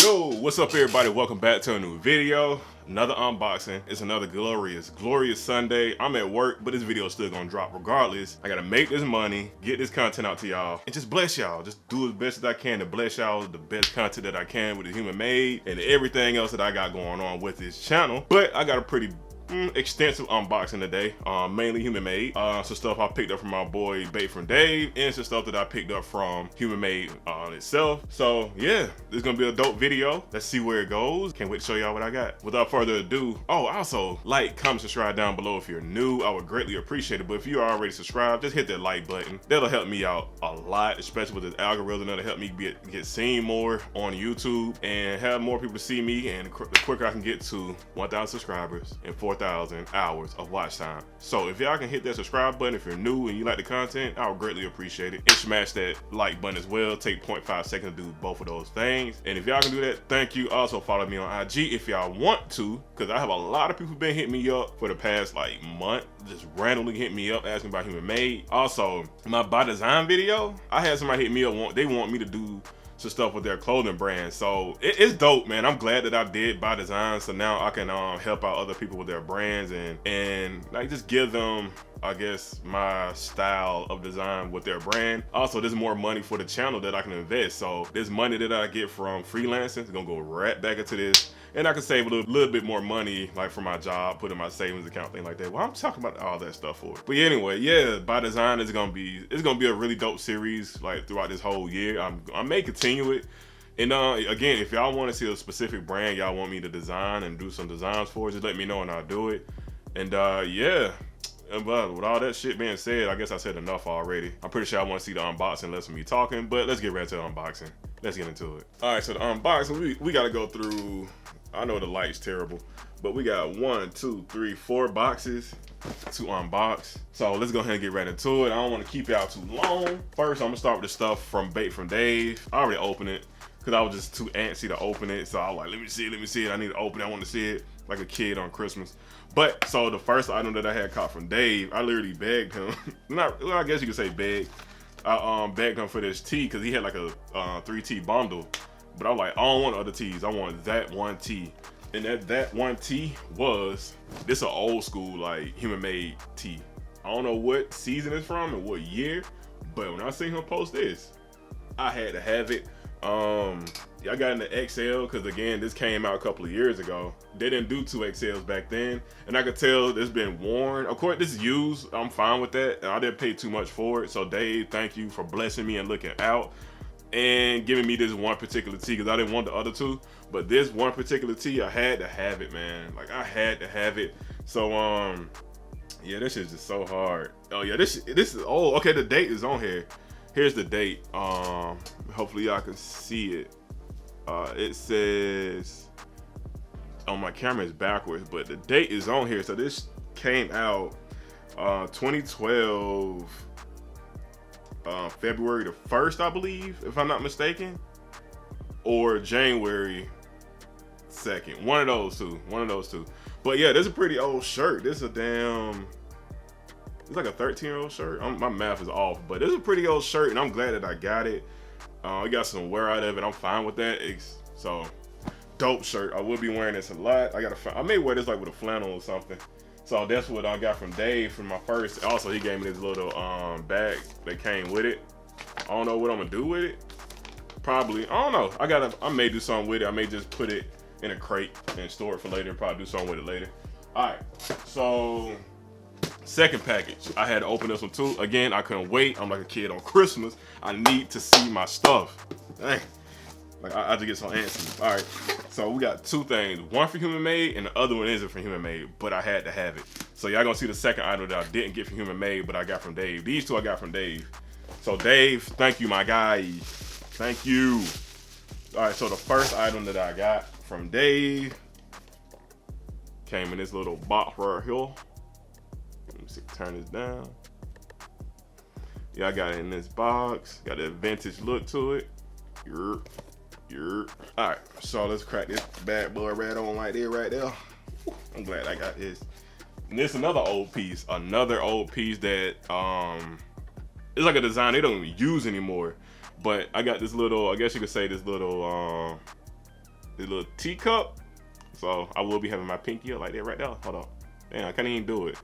Yo, what's up everybody? Welcome back to a new video. Another unboxing. It's another glorious Sunday. I'm at work, but this video is still gonna drop regardless. I gotta make this money, get this content out to y'all, and just bless y'all. Just do as best as I can to bless y'all with the best content that I can with the Human Made and everything else that I got going on with this channel. But I got a pretty extensive unboxing today, mainly Human Made. Some stuff I picked up from my boy Bape from Dave, and some stuff that I picked up from Human Made itself. So yeah, this is gonna be a dope video. Let's see where it goes. Can't wait to show y'all what I got. Without further ado, also like, comment, subscribe down below if you're new. I would greatly appreciate it. But if you are already subscribed, just hit that like button. That'll help me out a lot, especially with this algorithm. That'll help me get seen more on YouTube and have more people see me. And the quicker I can get to 1,000 subscribers and 4,000 hours of watch time. So if y'all can hit that subscribe button if you're new and you like the content, I would greatly appreciate it. And smash that like button as well. Take 0.5 seconds to do both of those things. And if y'all can do that, thank you. Also follow me on IG if y'all want to, because I have a lot of people been hitting me up for the past like month, just randomly hitting me up asking about Human Made. Also, my by design video, I had somebody hit me up, they want me to do some stuff with their clothing brand. So it's dope, man. I'm glad that I did by design, so now I can help out other people with their brands and like just give them, I guess, my style of design with their brand. Also, there's more money for the channel that I can invest. So this money that I get from freelancing is gonna go right back into this, and I can save a little bit more money, like for my job, put in my savings account, thing like that. Well, I'm talking about all that stuff for it. But anyway, yeah, by design is gonna be a really dope series like throughout this whole year. I may continue it. And again, if y'all want to see a specific brand y'all want me to design and do some designs for, just let me know and I'll do it. And yeah. But with all that shit being said, I guess I said enough already. I'm pretty sure I want to see the unboxing less than me talking, but let's get right to the unboxing. Let's get into it. All right, so the unboxing, we got to go through, I know the light's terrible, but we got 1, 2, 3, 4 boxes to unbox. So let's go ahead and get right into it. I don't want to keep y'all too long. First, I'm gonna start with the stuff from Bape from Dave. I already opened it because I was just too antsy to open it. So I was like, let me see it. I need to open it. I want to see it like a kid on Christmas. But so the first item that I had caught from Dave, I literally begged him. Well, I guess you could say begged. I begged him for this tee because he had like a 3-tee bundle. But I was like, I don't want other tees. I want that one tee. And that one tee was, this an old school like Human Made tee. I don't know what season it's from and what year, but when I seen him post this, I had to have it. I got in the XL because again, this came out a couple of years ago. They didn't do 2XLs back then, and I could tell it's been worn. Of course, this is used. I'm fine with that, and I didn't pay too much for it. So Dave, thank you for blessing me and looking out and giving me this one particular tee because I didn't want the other two. But this one particular tee, I had to have it, man. Like I had to have it. So yeah, this is just so hard. Oh yeah, this is, oh okay, the date is on here. Here's the date. Hopefully y'all can see it. It says, on my camera is backwards, but the date is on here. So this came out 2012, February the 1st, I believe, if I'm not mistaken, or January 2nd. One of those two. But yeah, this is a pretty old shirt. This is a damn, it's like a 13-year-old shirt. My math is off, but it's a pretty old shirt, and I'm glad that I got it. I got some wear out of it. I'm fine with that. So dope shirt. I will be wearing this a lot. I may wear this like with a flannel or something. So that's what I got from Dave from my first. Also, he gave me this little bag that came with it. I don't know what I'm gonna do with it. Probably, I don't know. I may do something with it. I may just put it in a crate and store it for later and probably do something with it later. All right, so second package, I had to open this one too. Again, I couldn't wait. I'm like a kid on Christmas. I need to see my stuff. Dang. Like I just get so antsy. All right, so we got two things. One for Human Made and the other one isn't for Human Made, but I had to have it. So y'all gonna see the second item that I didn't get from Human Made, but I got from Dave. These two I got from Dave. So Dave, thank you, my guy. Thank you. All right, so the first item that I got from Dave came in this little box right here. Let me see, turn this down. Yeah, I got it in this box. Got a vintage look to it. All right, so let's crack this bad boy right on like this right there. I'm glad I got this. And this another old piece that it's like a design they don't even use anymore. But I got this little, I guess you could say this little this little teacup. So I will be having my pinky up like that right there. Hold on. Damn, I can't even do it.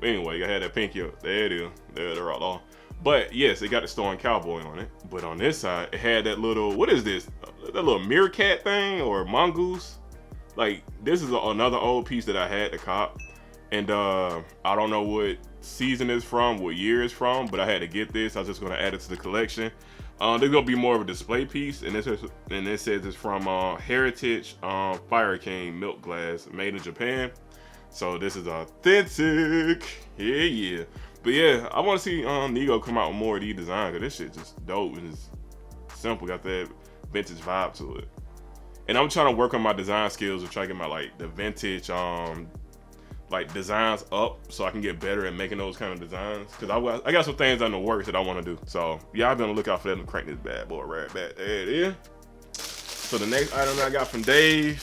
But anyway, I had that pinky up. There it is. There, they're all on. But yes, it got the Storm Cowboy on it. But on this side, it had that little, what is this? That little meerkat thing or mongoose? Like, this is another old piece that I had to cop. And I don't know what season it's from, what year it's from, but I had to get this. I was just gonna add it to the collection. There's gonna be more of a display piece, and it says it's from Heritage Fire King milk glass, made in Japan. So this is authentic. Yeah. But yeah, I want to see Nigo come out with more of these designs, because this shit just dope and it's simple. Got that vintage vibe to it. And I'm trying to work on my design skills and try to get my like the vintage like designs up so I can get better at making those kind of designs. Cause I got some things on the works that I want to do. So y'all be on the lookout for that and crank this bad boy right back. There it is. So the next item that I got from Dave,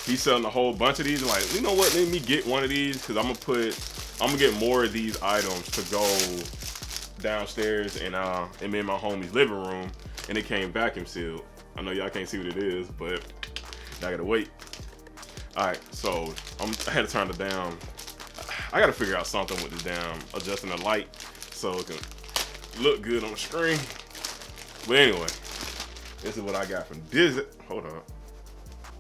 he's selling a whole bunch of these. I'm like, you know what? Let me get one of these, cause I'm gonna get more of these items to go downstairs and me and my homie's living room, and it came vacuum sealed. I know y'all can't see what it is, but I gotta wait. Alright, so I had to turn it down. I gotta figure out something with this damn adjusting the light so it can look good on the screen. But anyway, this is what I got from Disney. Hold on.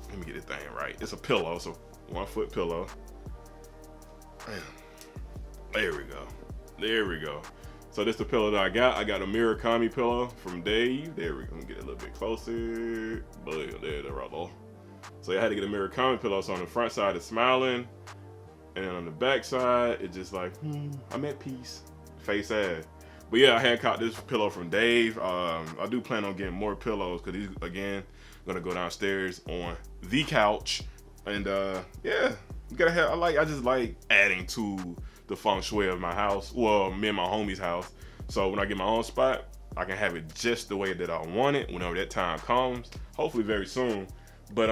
Let me get this thing right. It's a pillow, so 1 foot pillow. There we go. There we go. So this is the pillow that I got. I got a Murakami pillow from Dave. There we go. Get it a little bit closer. But there, right there. So I had to get a Murikami pillow. So on the front side, it's smiling. And then on the back side, it's just like, I'm at peace. Face ass. But yeah, I had caught this pillow from Dave. I do plan on getting more pillows because he's, again, gonna go downstairs on the couch. And yeah, you gotta have, I just like adding to the feng shui of my house. Well, me and my homie's house. So when I get my own spot, I can have it just the way that I want it whenever that time comes. Hopefully very soon. But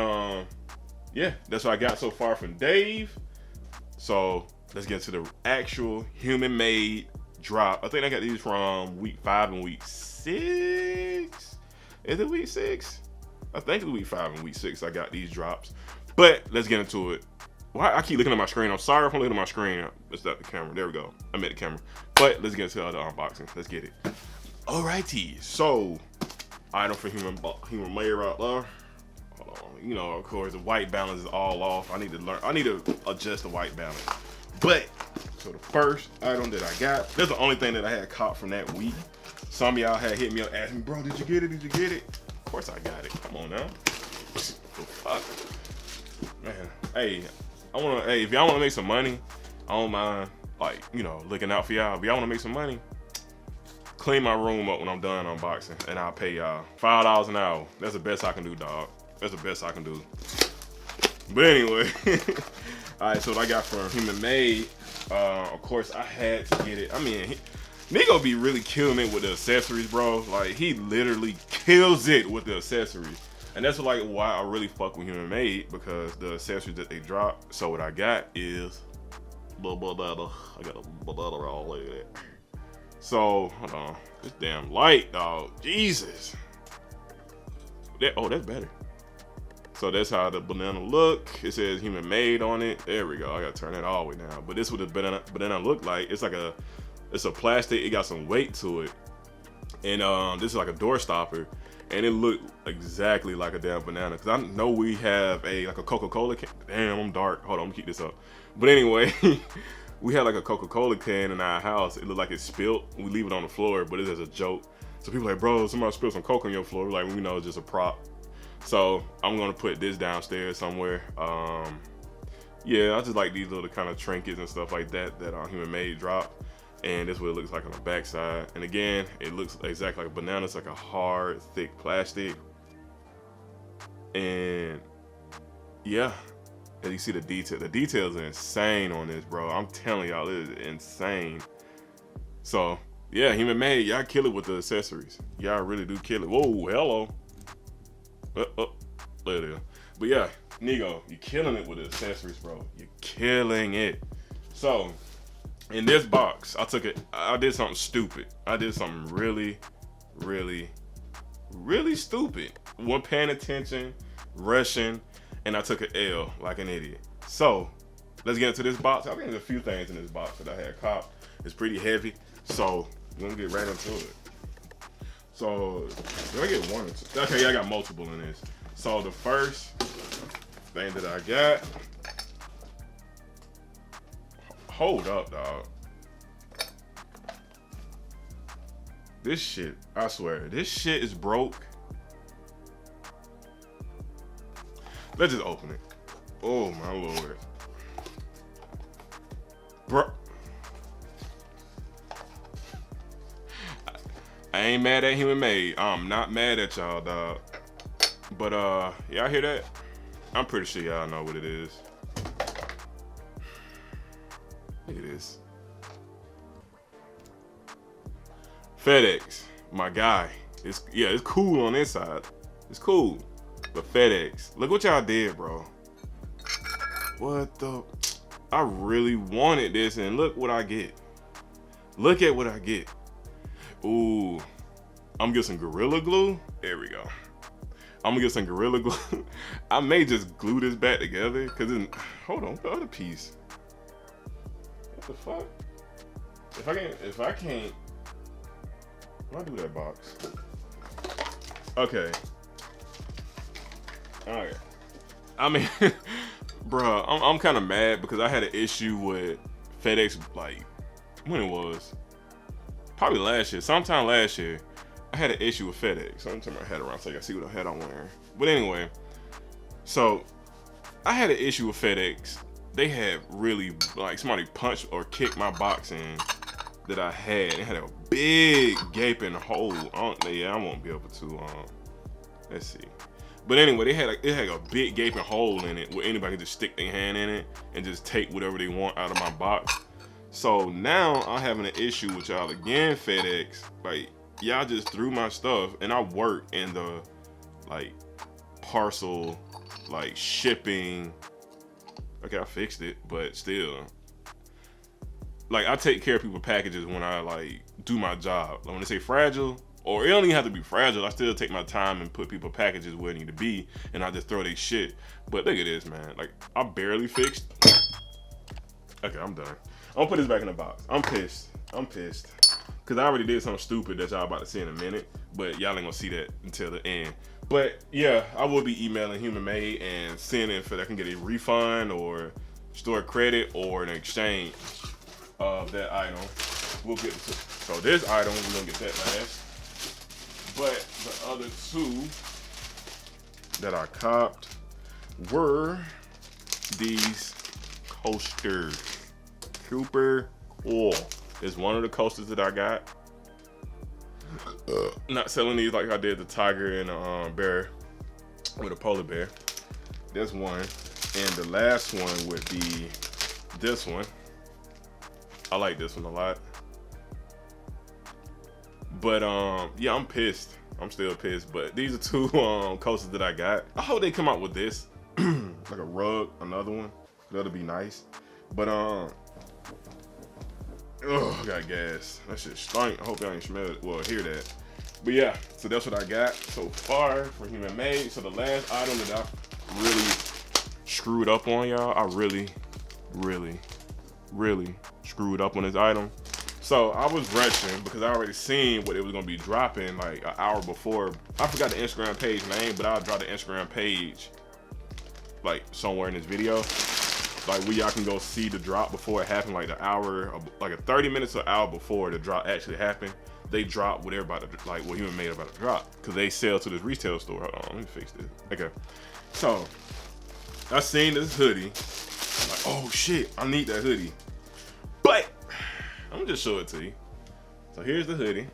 yeah, that's what I got so far from Dave. So let's get to the actual human made drop. I think I got these from week 5 and week 6. Is it week 6? I think it's week 5 and week 6 I got these drops. But let's get into it. Well, I keep looking at my screen. I'm sorry if I'm looking at my screen. It's not the camera. There we go. I made the camera. But let's get into the other unboxing. Let's get it. Alrighty. So, item for human made right there. Hold on. You know, of course, the white balance is all off. I need to adjust the white balance. But, so the first item that I got, that's the only thing that I had caught from that week. Some of y'all had hit me up asking me, bro, did you get it? Did you get it? Of course I got it. Come on now. The fuck? Man, hey, if y'all wanna make some money, I don't mind, like, you know, looking out for y'all. If y'all wanna make some money, clean my room up when I'm done unboxing, and I'll pay y'all $5 an hour. That's the best I can do, dog. That's the best I can do. But anyway, all right, so what I got from Human Made, of course, I had to get it. I mean, Nigo be really killing it with the accessories, bro. Like, he literally kills it with the accessories. And that's like why I really fuck with Human Made, because the accessories that they drop. So what I got is, I got a banana all like that. So hold on, this damn light, dog. Jesus. That's better. So that's how the banana look. It says Human Made on it. There we go. I gotta turn that all the way down. But this is what the banana look like. It's like it's a plastic. It got some weight to it. And this is like a door stopper. And it looked exactly like a damn banana. Cause I know we have like a Coca-Cola can. Damn, I'm dark. Hold on, I'm gonna keep this up. But anyway, we had like a Coca-Cola can in our house. It looked like it spilled. We leave it on the floor, but it's as a joke. So people are like, bro, somebody spilled some Coke on your floor. We're like, we know it's just a prop. So I'm gonna put this downstairs somewhere. Yeah, I just like these little kind of trinkets and stuff like that Human Made drop. And this is what it looks like on the back side. And again, it looks exactly like a banana. It's like a hard, thick plastic. And yeah, as you see the details are insane on this, bro. I'm telling y'all, it is insane. So yeah, Human Made, y'all kill it with the accessories. Y'all really do kill it. Whoa, hello. There it is. But yeah, Nigo, you're killing it with the accessories, bro. You're killing it. So in this box, I did something stupid. I did something really, really, really stupid. Wasn't paying attention, rushing, and I took an L like an idiot. So let's get into this box. I think there's a few things in this box that I had copped. It's pretty heavy, so we're gonna get right into it. So did I get one or two? Okay, yeah, I got multiple in this. So the first thing that I got, hold up, dog. This shit, I swear, this shit is broke. Let's just open it. Oh my lord. Bro. I ain't mad at Human Made. I'm not mad at y'all, dog. But y'all hear that? I'm pretty sure y'all know what it is. Look at this. FEDEX, my guy. It's cool on this side. It's cool. But FEDEX, look what y'all did, bro. What the? I really wanted this, and look what I get. Look at what I get. Ooh, I'm gonna get some Gorilla Glue. There we go. I'm gonna get some Gorilla Glue. I may just glue this back together, cause hold on, the other piece. What the fuck? If I can't, why do that box? Okay. Alright. I mean, bruh, I'm kind of mad because I had an issue with FedEx, like, when it was. Probably last year, sometime last year, I had an issue with FedEx. So I'm turning my head around so you can see what head I'm wearing. But anyway, so I had an issue with FedEx. They had really, like, somebody punched or kicked my box in that I had. It had a big gaping hole. I won't be able to, let's see. But anyway, it had a big gaping hole in it where anybody can just stick their hand in it and just take whatever they want out of my box. So now I'm having an issue with y'all again, FedEx. Like, y'all just threw my stuff, and I work in the, like, parcel, like, shipping. Okay, I fixed it, but still. Like, I take care of people's packages when I, like, do my job. Like, when they say fragile, or it don't even have to be fragile, I still take my time and put people's packages where they need to be, and I just throw their shit. But look at this, man. Like, I barely fixed. Okay, I'm done. I'm gonna put this back in the box. I'm pissed. Cause I already did something stupid that y'all about to see in a minute, but y'all ain't gonna see that until the end. But yeah, I will be emailing Human Made and seeing if I can get a refund or store credit or an exchange of that item. We'll get to. So this item, we're gonna get that last. But the other two that I copped were these coasters. Super cool. It's one of the coasters that I got. Not selling these like I did the tiger and a bear with a polar bear. This one. And the last one would be this one. I like this one a lot. But yeah, I'm pissed. I'm still pissed. But these are two coasters that I got. I hope they come out with this. Like a rug, another one. That'll be nice. But oh, I got gas. That shit stink. I hope y'all ain't smell it. Well, hear that. But yeah, so that's what I got so far for Human Made. So the last item that I really screwed up on, y'all, I really screwed up on this item. So I was rushing because I already seen what it was gonna be dropping like an hour before. I forgot the Instagram page name, but I'll drop the Instagram page like somewhere in this video. Like where y'all can go see the drop before it happened, like the hour, like a 30 minutes or an hour before the drop actually happened. They drop what everybody, like what Human Made about to drop, because they sell to this retail store. Hold on, let me fix this. Okay, so I seen this hoodie. I'm like, oh shit, I need that hoodie. But I'm gonna just show it to you. So here's the hoodie.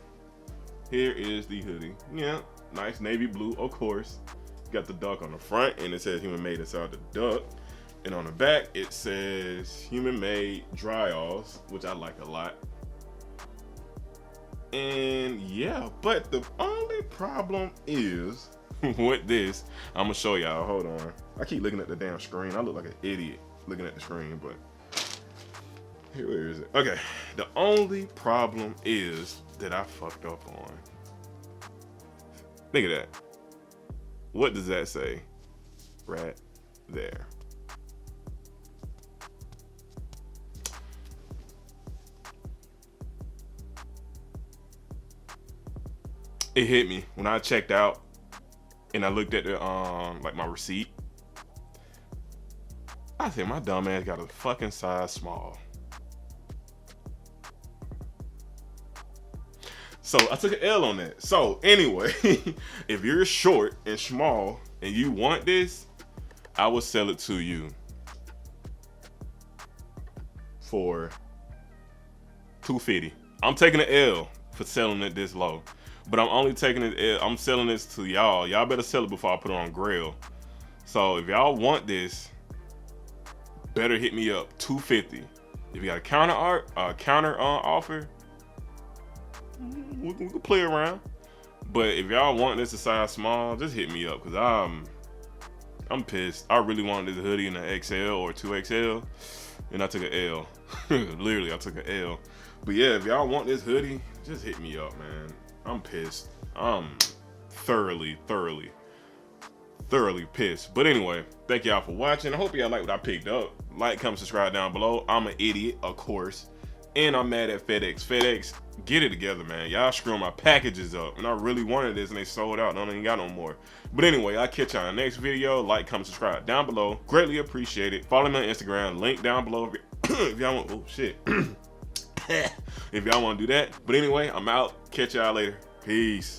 Here is the hoodie. Yeah, nice navy blue, of course. Got the duck on the front, and it says Human Made inside the duck. And on the back, it says Human Made dry-alls, which I like a lot. And yeah, but the only problem is with this, I'm gonna show y'all, hold on. I keep looking at the damn screen. I look like an idiot looking at the screen, but here, where is it? Okay, the only problem is that I fucked up on. Look at that. What does that say? right there. It hit me when I checked out and I looked at the like my receipt. I said my dumb ass got a fucking size small. So I took an L on that. So anyway, if you're short and small and you want this, I will sell it to you for $250. I'm taking an L for selling it this low, but I'm only taking it. I'm selling this to y'all. Y'all better sell it before I put it on Grail. So if y'all want this, better hit me up. $250. If you got a counter offer, we can play around. But if y'all want this a size small, just hit me up, because I'm pissed. I really wanted this hoodie in an XL or 2XL, and I took an L. Literally, I took an L. But yeah, if y'all want this hoodie, just hit me up, man. I'm pissed. I'm thoroughly pissed. But anyway, thank y'all for watching. I hope y'all like what I picked up. Like, comment, subscribe down below. I'm an idiot, of course. And I'm mad at FedEx. FedEx, get it together, man. Y'all screwing my packages up. And I really wanted this and they sold out. I don't even got no more. But anyway, I'll catch y'all in the next video. Like, comment, subscribe down below. Greatly appreciate it. Follow me on Instagram. Link down below if y'all want. Oh, shit. If y'all want to do that. But anyway, I'm out. Catch y'all later. Peace.